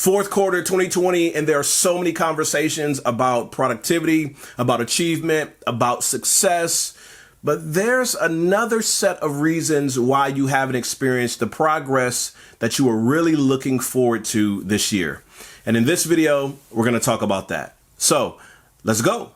Fourth quarter 2020, and there are so many conversations about productivity, about achievement, about success. But there's another set of reasons why you haven't experienced the progress that you were really looking forward to this year. And in this video, we're going to talk about that. So let's go.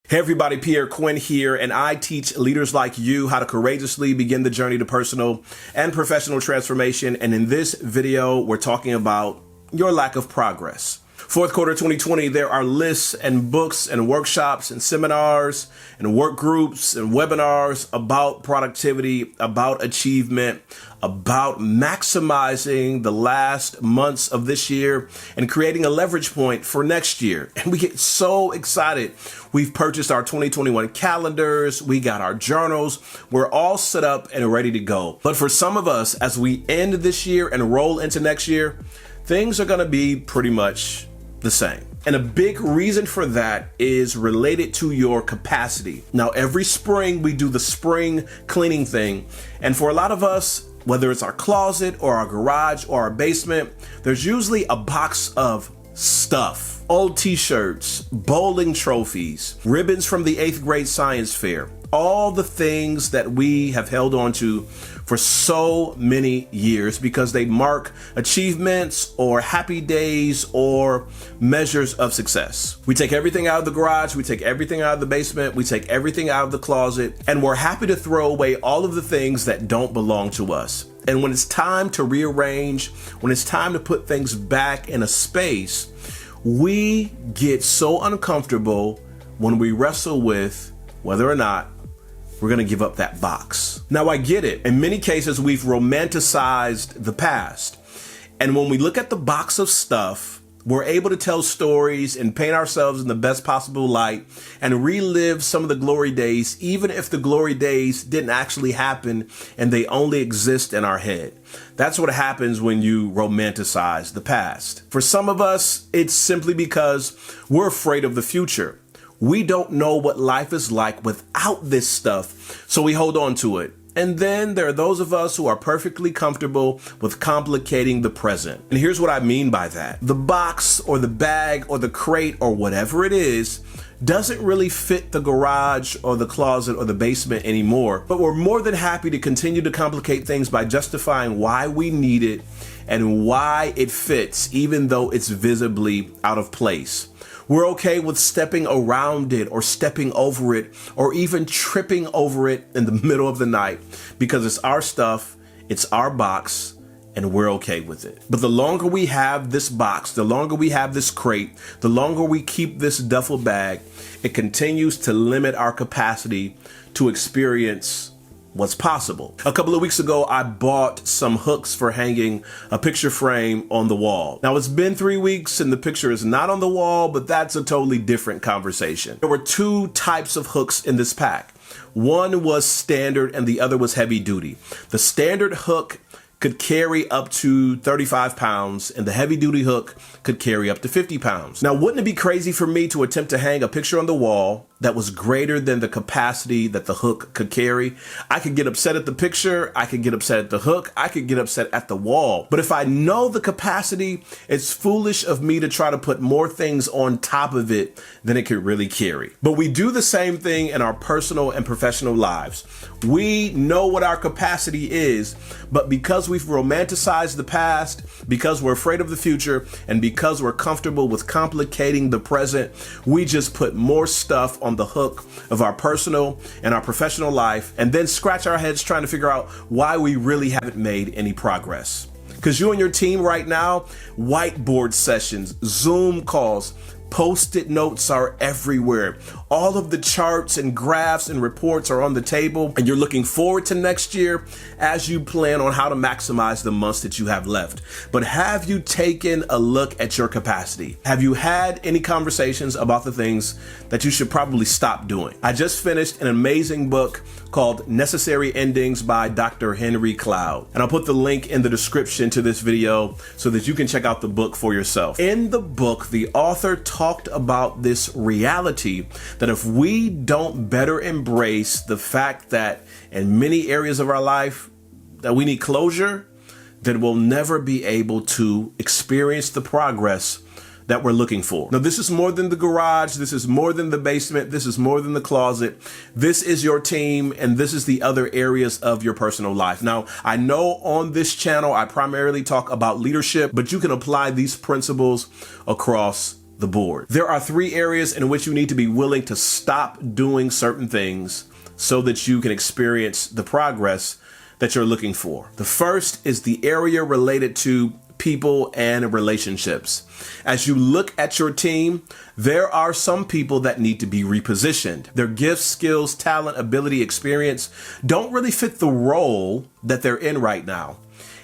Hey everybody, Pierre, Quinn here, and I teach leaders like you how to courageously begin the journey to personal and professional transformation. And in this video, we're talking about your lack of progress. Fourth quarter 2020, there are lists and books and workshops and seminars and work groups and webinars about productivity, about achievement, about maximizing the last months of this year and creating a leverage point for next year. And we get so excited. We've purchased our 2021 calendars. We got our journals. We're all set up and ready to go. But for some of us, as we end this year and roll into next year, things are going to be pretty much the same. And a big reason for that is related to your capacity. Now, every spring we do the spring cleaning thing. And for a lot of us, whether it's our closet or our garage or our basement, there's usually a box of stuff. Old t-shirts, bowling trophies, ribbons from the 8th grade science fair, all the things that we have held on to for so many years because they mark achievements or happy days or measures of success. We take everything out of the garage, we take everything out of the basement, we take everything out of the closet, and we're happy to throw away all of the things that don't belong to us. And when it's time to rearrange, when it's time to put things back in a space, we get so uncomfortable when we wrestle with whether or not we're going to give up that box. Now, I get it. In many cases, we've romanticized the past. And when we look at the box of stuff, we're able to tell stories and paint ourselves in the best possible light and relive some of the glory days, even if the glory days didn't actually happen and they only exist in our head. That's what happens when you romanticize the past. For some of us, it's simply because we're afraid of the future. We don't know what life is like without this stuff, so we hold on to it. And then there are those of us who are perfectly comfortable with complicating the present. And here's what I mean by that. The box or the bag or the crate or whatever it is doesn't really fit the garage or the closet or the basement anymore. But we're more than happy to continue to complicate things by justifying why we need it and why it fits, even though it's visibly out of place. We're okay with stepping around it or stepping over it or even tripping over it in the middle of the night because it's our stuff, it's our box, and we're okay with it. But the longer we have this box, the longer we have this crate, the longer we keep this duffel bag, it continues to limit our capacity to experience what's possible. A couple of weeks ago, I bought some hooks for hanging a picture frame on the wall. Now, it's been 3 weeks and the picture is not on the wall, but that's a totally different conversation. There were two types of hooks in this pack. One was standard and the other was heavy duty. The standard hook could carry up to 35 pounds and the heavy duty hook could carry up to 50 pounds. Now, wouldn't it be crazy for me to attempt to hang a picture on the wall that was greater than the capacity that the hook could carry? I could get upset at the picture, I could get upset at the hook, I could get upset at the wall. But if I know the capacity, it's foolish of me to try to put more things on top of it than it could really carry. But we do the same thing in our personal and professional lives. We know what our capacity is, but because we've romanticized the past, because we're afraid of the future, and because we're comfortable with complicating the present, we just put more stuff on the hook of our personal and our professional life and then scratch our heads trying to figure out why we really haven't made any progress. Because you and your team right now, whiteboard sessions, Zoom calls, Post-it notes are everywhere. All of the charts and graphs and reports are on the table, and you're looking forward to next year as you plan on how to maximize the months that you have left. But have you taken a look at your capacity? Have you had any conversations about the things that you should probably stop doing? I just finished an amazing book called Necessary Endings by Dr. Henry Cloud, and I'll put the link in the description to this video so that you can check out the book for yourself. In the book, the author talked about this reality that if we don't better embrace the fact that in many areas of our life that we need closure, then we'll never be able to experience the progress that we're looking for. Now, this is more than the garage. This is more than the basement. This is more than the closet. This is your team, and this is the other areas of your personal life. Now, I know on this channel, I primarily talk about leadership, but you can apply these principles across the board. There are 3 areas in which you need to be willing to stop doing certain things so that you can experience the progress that you're looking for. The first is the area related to people and relationships. As you look at your team, there are some people that need to be repositioned. Their gifts, skills, talent, ability, experience don't really fit the role that they're in right now.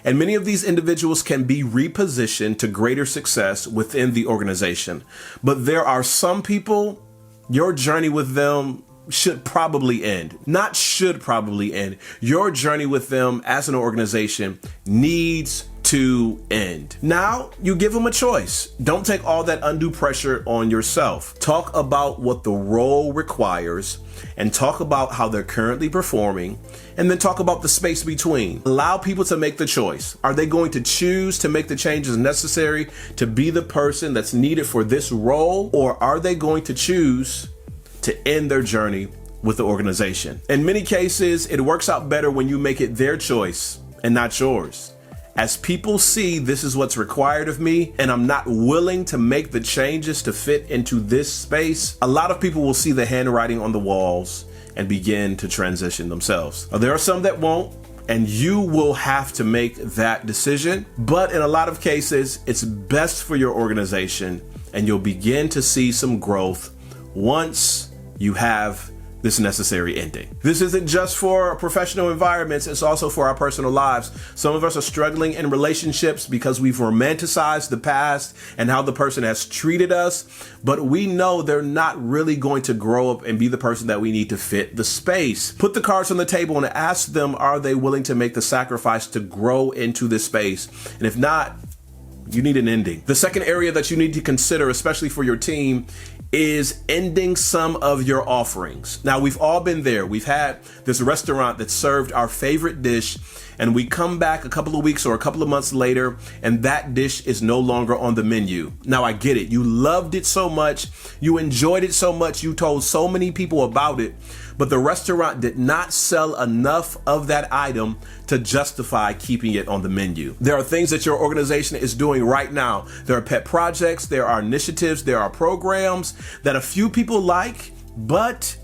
And many of these individuals can be repositioned to greater success within the organization. But there are some people, your journey with them should probably end. Not should probably end. Your journey with them as an organization needs to end. Now, you give them a choice. Don't take all that undue pressure on yourself. Talk about what the role requires and talk about how they're currently performing, and then talk about the space between. Allow people to make the choice. Are they going to choose to make the changes necessary to be the person that's needed for this role, or are they going to choose to end their journey with the organization? In many cases, it works out better when you make it their choice and not yours. As people see this is what's required of me and I'm not willing to make the changes to fit into this space, a lot of people will see the handwriting on the walls and begin to transition themselves. Now, there are some that won't, and you will have to make that decision. But in a lot of cases, it's best for your organization, and you'll begin to see some growth once you have this necessary ending. This isn't just for professional environments, it's also for our personal lives. Some of us are struggling in relationships because we've romanticized the past and how the person has treated us, but we know they're not really going to grow up and be the person that we need to fit the space. Put the cards on the table and ask them, are they willing to make the sacrifice to grow into this space? And if not, you need an ending. The second area that you need to consider, especially for your team, is ending some of your offerings. Now, we've all been there. We've had this restaurant that served our favorite dish, and we come back a couple of weeks or a couple of months later, and that dish is no longer on the menu. Now, I get it. You loved it so much. You enjoyed it so much. You told so many people about it, but the restaurant did not sell enough of that item to justify keeping it on the menu. There are things that your organization is doing right now. There are pet projects, there are initiatives, there are programs that a few people like, but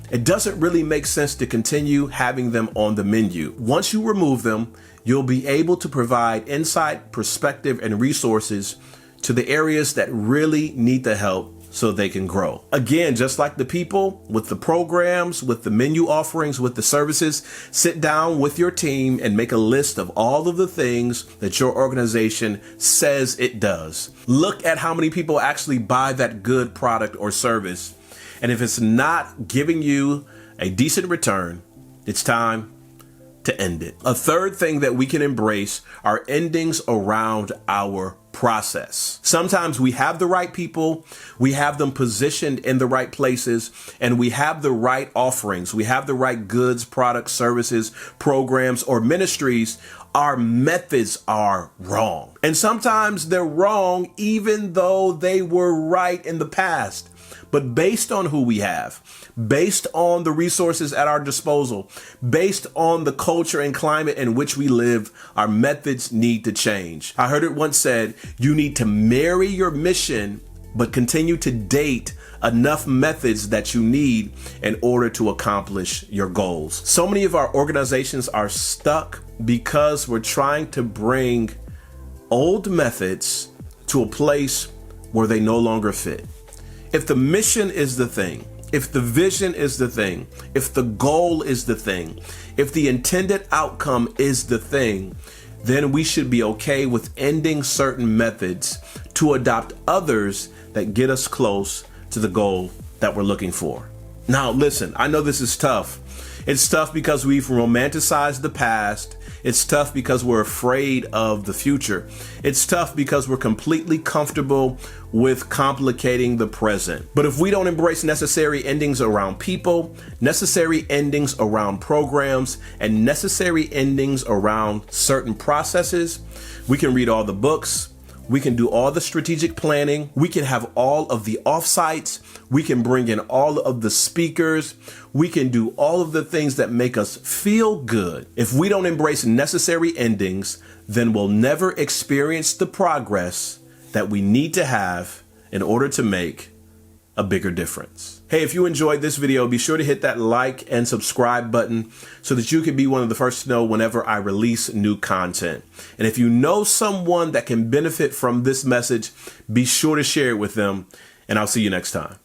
it doesn't really make sense to continue having them on the menu. Once you remove them, you'll be able to provide insight, perspective, and resources to the areas that really need the help so they can grow. Again, just like the people, with the programs, with the menu offerings, with the services, sit down with your team and make a list of all of the things that your organization says it does. Look at how many people actually buy that good product or service. And if it's not giving you a decent return, it's time to end it. A third thing that we can embrace are endings around our process. Sometimes we have the right people, we have them positioned in the right places, and we have the right offerings. We have the right goods, products, services, programs, or ministries. Our methods are wrong. And sometimes they're wrong even though they were right in the past. But based on who we have, based on the resources at our disposal, based on the culture and climate in which we live, our methods need to change. I heard it once said, you need to marry your mission, but continue to date enough methods that you need in order to accomplish your goals. So many of our organizations are stuck because we're trying to bring old methods to a place where they no longer fit. If the mission is the thing, if the vision is the thing, if the goal is the thing, if the intended outcome is the thing, then we should be okay with ending certain methods to adopt others that get us close to the goal that we're looking for. Now, listen, I know this is tough. It's tough because we've romanticized the past It's tough because we're afraid of the future. It's tough because we're completely comfortable with complicating the present. But if we don't embrace necessary endings around people, necessary endings around programs, and necessary endings around certain processes, we can read all the books, we can do all the strategic planning, we can have all of the offsites, we can bring in all of the speakers, we can do all of the things that make us feel good. If we don't embrace necessary endings, then we'll never experience the progress that we need to have in order to make a bigger difference. Hey, if you enjoyed this video, be sure to hit that like and subscribe button so that you can be one of the first to know whenever I release new content. And if you know someone that can benefit from this message, be sure to share it with them, and I'll see you next time.